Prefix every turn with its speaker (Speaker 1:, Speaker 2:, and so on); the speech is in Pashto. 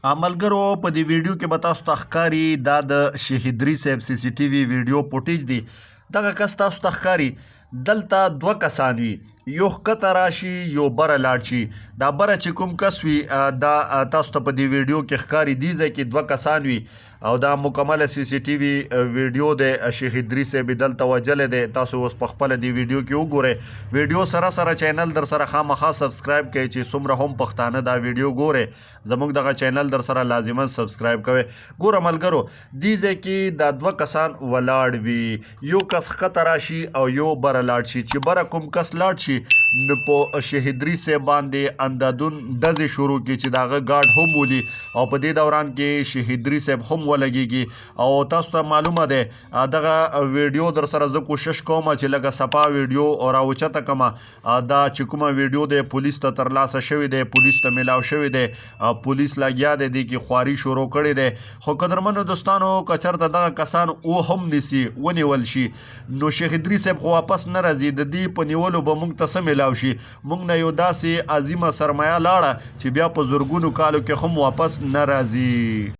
Speaker 1: ملګرو په دې ویډیو کې به تاسو ته ښکاري دا د شهیدري صاحب سی سی ټي وي ویډیو فوټیج دی. دغه کس تاسو ته ښکاري دلته دوه کسان وي، یو ښکته راشي یو بره لاړ شي. دا بره چې کوم کس وي دا تاسو ته په دې ویډیو کې ښکاري دې ځای کې دوه کسان وي او دا مکمله سی سی ټي وي ویډیو دی. شهیدري صاحب دلته وجلی دی. تاسو اوس په خپله دې ویډیو کې وګورئ. ویډیو سره سره چینل در سره خامخا سبسکرایب کړئ چې څومره هم پښتانه دا ویډیو ګورئ زموږ دغه چینل در سره لازما سبسکرایب کوئ. ګوره ملګرو دې ځای کې دا دوه کسان ولاړ وي، یو کس ښکته راشي او یو بره لاړ شي. چې بره کوم کس لاړ شي نو په شهیدري صاحب باندې اندادون ډزې شروع کړي چې د هغه ګارډ هم ولي او په دې دوران کې شهیدري صاحب هم ولګېږي. او تاسو ته معلومه دی دغه ویډیو در سره زه کوشش کوم چې لږه صفا ویډیو راوچته کړمه. دا چې کومه ویډیو دی پولیس ته ترلاسه شوې دی، پولیس ته میلاو شوې دی، پولیس لګیا دی دې کې خواري شروع کړې دی. خو قدرمنو دوستانو که چېرته دغه کسان هم نیسي ونیول شي نو شهیدري صاحب خو واپس نه راځي. د دې په نیولو به موږ ته څه میلاو شي؟ موږ نه یو داسې عظیمه سرمایه لاړه چې بیا په زرګونو کالو کې هم واپس نه راځي.